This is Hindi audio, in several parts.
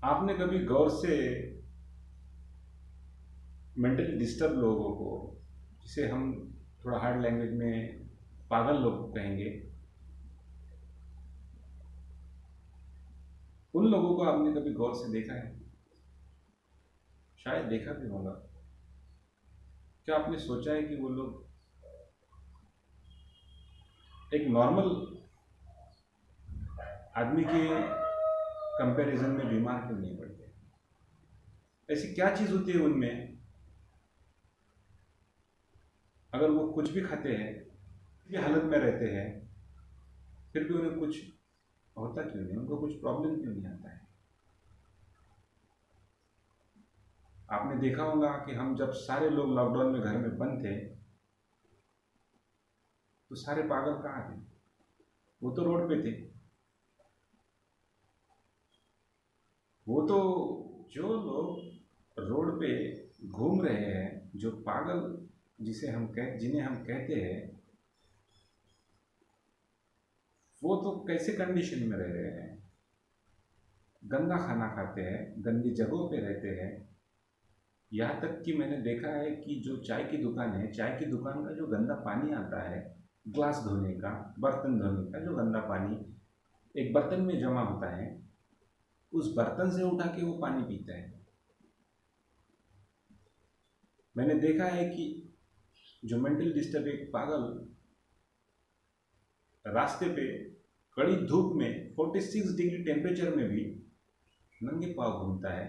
आपने कभी गौर से मेंटली डिस्टर्ब लोगों को, जिसे हम थोड़ा हार्ड लैंग्वेज में पागल लोग कहेंगे, उन लोगों को आपने कभी गौर से देखा है? शायद देखा भी होगा। क्या आपने सोचा है कि वो लोग एक नॉर्मल आदमी के कंपैरिजन में बीमार क्यों नहीं पड़ते? ऐसी क्या चीज़ होती है उनमें, अगर वो कुछ भी खाते हैं, किसी भी हालत में रहते हैं, फिर भी उन्हें कुछ होता क्यों नहीं, उनको कुछ प्रॉब्लम क्यों नहीं आता है? आपने देखा होगा कि हम जब सारे लोग लॉकडाउन में घर में बंद थे, तो सारे पागल कहाँ थे? वो तो रोड पे थे। वो तो जो लोग रोड पे घूम रहे हैं, जो पागल जिन्हें हम कहते हैं, वो तो कैसे कंडीशन में रह रहे हैं? गंदा खाना खाते हैं, गंदी जगहों पे रहते हैं। यहाँ तक कि मैंने देखा है कि जो चाय की दुकान है, चाय की दुकान का जो गंदा पानी आता है, ग्लास धोने का, बर्तन धोने का जो गंदा पानी एक बर्तन में जमा होता है, उस बर्तन से उठा के वो पानी पीता है। मैंने देखा है कि जो मेंटल डिस्टर्ब एक पागल रास्ते पे कड़ी धूप में 46 डिग्री टेम्परेचर में भी नंगे पाँव घूमता है,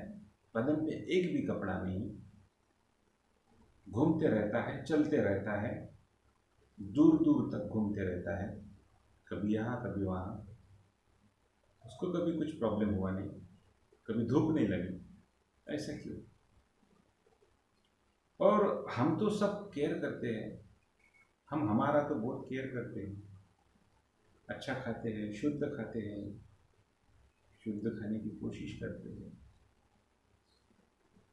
बदन पे एक भी कपड़ा नहीं, घूमते रहता है, चलते रहता है, दूर दूर तक घूमते रहता है, कभी यहाँ कभी वहाँ। उसको कभी कुछ प्रॉब्लम हुआ नहीं, कभी धूप नहीं लगी। ऐसा क्यों? और हम तो सब केयर करते हैं, हम हमारा तो बहुत केयर करते हैं, अच्छा खाते हैं, शुद्ध खाते हैं, शुद्ध खाने की कोशिश करते हैं,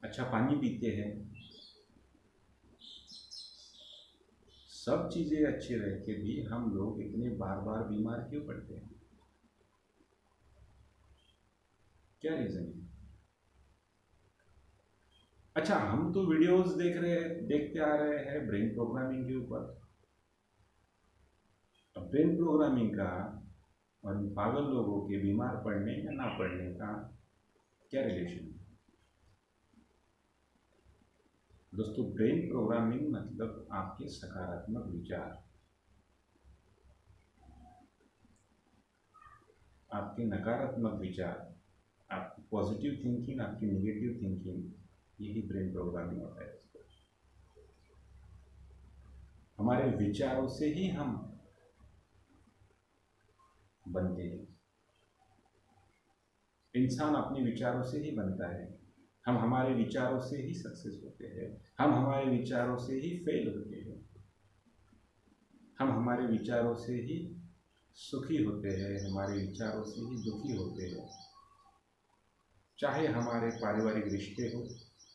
अच्छा पानी पीते हैं। सब चीज़ें अच्छी रह के भी हम लोग इतने बार बार बीमार क्यों पड़ते हैं? क्या रीज़न है? अच्छा, हम तो वीडियोस देखते आ रहे हैं ब्रेन प्रोग्रामिंग के ऊपर। अब ब्रेन प्रोग्रामिंग का और इन पागल लोगों के बीमार पड़ने या ना पड़ने का क्या रिलेशन है? दोस्तों, ब्रेन प्रोग्रामिंग मतलब आपके सकारात्मक विचार, आपके नकारात्मक विचार, आपकी पॉजिटिव थिंकिंग, आपकी नेगेटिव थिंकिंग, यही ब्रेन प्रोग्रामिंग होता है। हमारे विचारों से ही हम बनते हैं। इंसान अपने विचारों से ही बनता है। हम हमारे विचारों से ही सक्सेस होते हैं, हम हमारे विचारों से ही फेल होते हैं, हम हमारे विचारों से ही सुखी होते हैं, हमारे विचारों से ही दुखी होते हैं। चाहे हमारे पारिवारिक रिश्ते हो,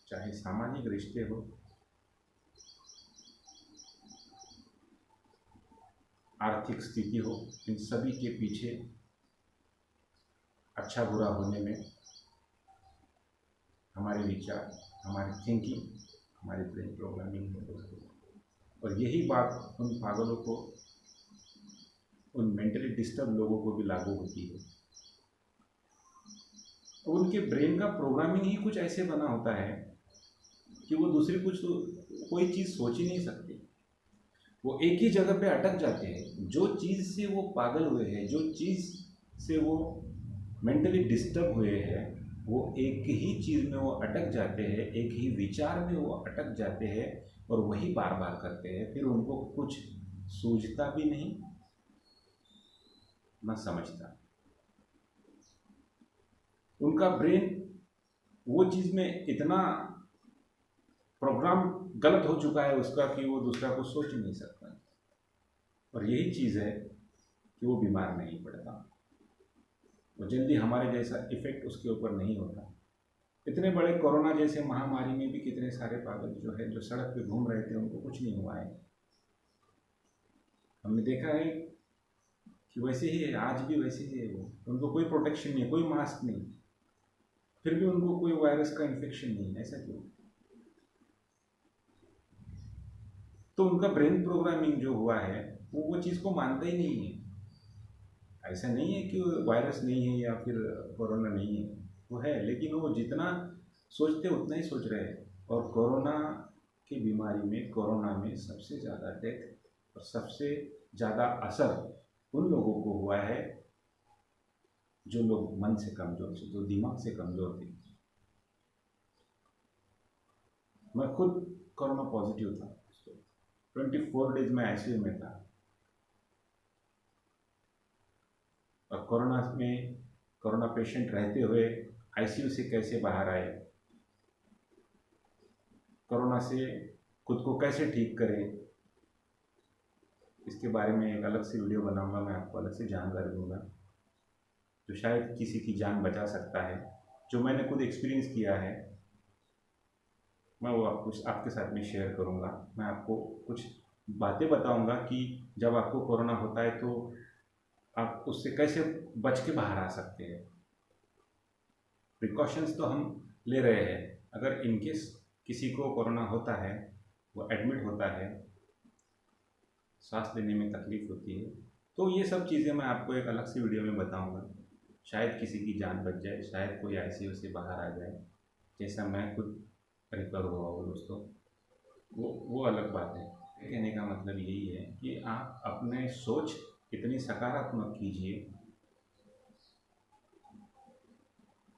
चाहे सामाजिक रिश्ते हो, आर्थिक स्थिति हो, इन सभी के पीछे अच्छा बुरा होने में हमारे विचार, हमारी थिंकिंग, हमारी ब्रेन प्रोग्रामिंग है दोस्तों। और यही बात उन पागलों को, उन मेंटली डिस्टर्ब लोगों को भी लागू होती है। तो उनके ब्रेन का प्रोग्रामिंग ही कुछ ऐसे बना होता है कि वो दूसरी कोई चीज़ सोच ही नहीं सकते। वो एक ही जगह पे अटक जाते हैं। जो चीज़ से वो पागल हुए हैं, जो चीज़ से वो मेंटली डिस्टर्ब हुए हैं, वो एक ही चीज़ में वो अटक जाते हैं, एक ही विचार में वो अटक जाते हैं और वही बार बार करते हैं। फिर उनको कुछ सूझता भी नहीं, न समझता। उनका ब्रेन वो चीज़ में इतना प्रोग्राम गलत हो चुका है उसका कि वो दूसरा को सोच नहीं सकता। और यही चीज़ है कि वो बीमार नहीं पड़ता, वो जल्दी हमारे जैसा इफेक्ट उसके ऊपर नहीं होता। इतने बड़े कोरोना जैसे महामारी में भी कितने सारे पागल जो है, जो सड़क पे घूम रहे थे, उनको कुछ नहीं हुआ है। हमने देखा है कि वैसे ही है, आज भी वैसे ही है। वो उनको कोई प्रोटेक्शन नहीं, कोई मास्क नहीं, फिर भी उनको कोई वायरस का इन्फेक्शन नहीं है, ऐसा क्यों? तो उनका ब्रेन प्रोग्रामिंग जो हुआ है वो चीज़ को मानता ही नहीं है। ऐसा नहीं है कि वायरस नहीं है या फिर कोरोना नहीं है, वो है, लेकिन वो जितना सोचते उतना ही सोच रहे हैं। और कोरोना की बीमारी में, कोरोना में सबसे ज़्यादा डेथ और सबसे ज़्यादा असर उन लोगों को हुआ है जो लोग मन से कमज़ोर थे, जो दिमाग से कमज़ोर थे। मैं खुद कोरोना पॉजिटिव था, 24 डेज में आईसीयू में था। और कोरोना पेशेंट रहते हुए आईसीयू से कैसे बाहर आए, कोरोना से खुद को कैसे ठीक करें, इसके बारे में एक अलग से वीडियो बनाऊंगा। मैं आपको अलग से जानकारी दूंगा जो शायद किसी की जान बचा सकता है, जो मैंने खुद एक्सपीरियंस किया है। मैं वो आपके साथ में शेयर करूंगा। मैं आपको कुछ बातें बताऊंगा कि जब आपको कोरोना होता है तो आप उससे कैसे बच के बाहर आ सकते हैं। प्रिकॉशंस तो हम ले रहे हैं। अगर इनकेस किसी को कोरोना होता है, वो एडमिट होता है, सांस लेने में तकलीफ होती है, तो ये सब चीज़ें मैं आपको एक अलग से वीडियो में बताऊंगा। शायद किसी की जान बच जाए, शायद कोई आईसीयू से बाहर आ जाए, जैसा मैं खुद रिकवर हुआ हूँ दोस्तों। वो अलग बात है। कहने का मतलब यही है कि आप अपने सोच इतनी सकारात्मक कीजिए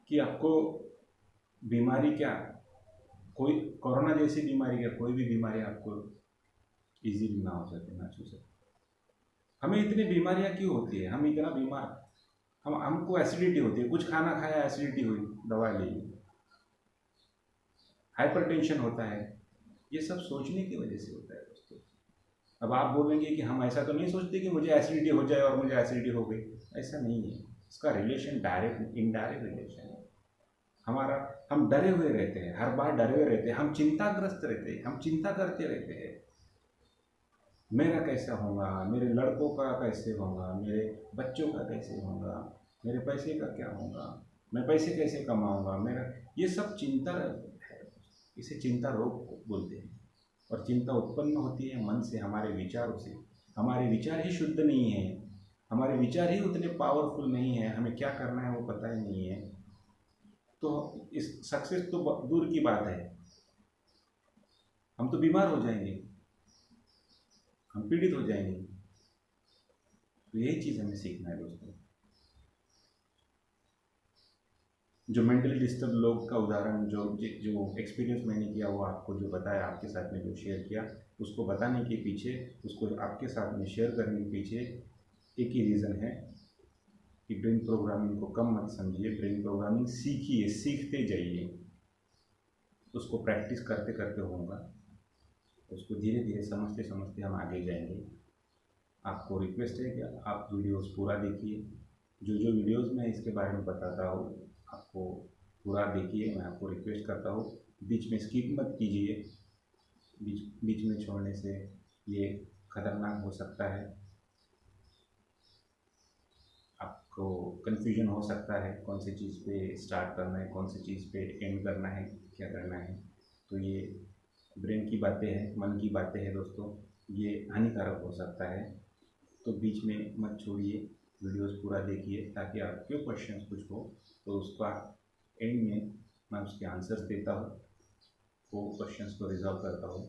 कि आपको बीमारी क्या, कोई कोरोना जैसी बीमारी क्या, कोई भी बीमारी आपको इजीली ना हो सके, ना छू सके। हमें इतनी बीमारियां क्यों होती है? हम इतना बीमार, हमको एसिडिटी होती है, कुछ खाना खाया एसिडिटी हुई, दवा ली, हाइपरटेंशन होता है। ये सब सोचने की वजह से होता है दोस्तों। अब आप बोलेंगे कि हम ऐसा तो नहीं सोचते कि मुझे एसिडिटी हो जाए और मुझे एसिडिटी हो गई, ऐसा नहीं है। इसका रिलेशन डायरेक्ट इनडायरेक्ट रिलेशन है। हम डरे हुए रहते हैं, हर बार डरे हुए रहते हैं, हम चिंताग्रस्त रहते हैं, हम चिंता करते रहते हैं, मेरा कैसा होगा, मेरे लड़कों का कैसे होगा, मेरे बच्चों का कैसे होगा, मेरे पैसे का क्या होगा, मैं पैसे कैसे कमाऊंगा, मेरा ये सब चिंता है। इसे चिंता रोग बोलते हैं। और चिंता उत्पन्न होती है मन से, हमारे विचारों से। हमारे विचार ही शुद्ध नहीं है, हमारे विचार ही उतने पावरफुल नहीं है, हमें क्या करना है वो पता ही नहीं है, तो इस सक्सेस तो दूर की बात है, हम तो बीमार हो जाएंगे, हम पीड़ित हो जाएंगे। तो यही चीज़ हमें सीखना है दोस्तों। जो मेंटली डिस्टर्ब लोग का उदाहरण, जो जो एक्सपीरियंस मैंने किया, वो आपको जो बताया, आपके साथ में जो शेयर किया, उसको बताने के पीछे, उसको आपके साथ में शेयर करने के पीछे एक ही रीज़न है कि ब्रेन प्रोग्रामिंग को कम मत समझिए, ब्रेन प्रोग्रामिंग सीखिए, सीखते जाइए, उसको प्रैक्टिस करते करते होगा, उसको धीरे धीरे समझते समझते हम आगे जाएंगे। आपको रिक्वेस्ट है कि आप वीडियोस पूरा देखिए, जो जो वीडियोस मैं इसके बारे में बताता हूँ आपको पूरा देखिए। मैं आपको रिक्वेस्ट करता हूँ, बीच में स्किप मत कीजिए, बीच में छोड़ने से ये खतरनाक हो सकता है, आपको कन्फ्यूजन हो सकता है कौन सी चीज़ पे स्टार्ट करना है, कौन सी चीज़ पे एंड करना है, क्या करना है। तो ये ब्रेन की बातें हैं, मन की बातें हैं दोस्तों, ये हानिकारक हो सकता है। तो बीच में मत छोड़िए, वीडियोस पूरा देखिए, ताकि आपके क्वेश्चंस कुछ हो तो उसका एंड में मैं उसके आंसर्स देता हूँ, वो क्वेश्चंस को रिजॉल्व करता हूँ।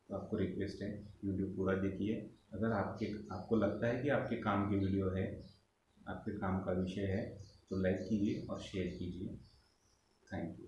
तो आपको रिक्वेस्ट है, वीडियो पूरा देखिए। अगर आपको लगता है कि आपके काम की वीडियो है, आपके काम का विषय है, तो लाइक कीजिए और शेयर कीजिए। Thank you.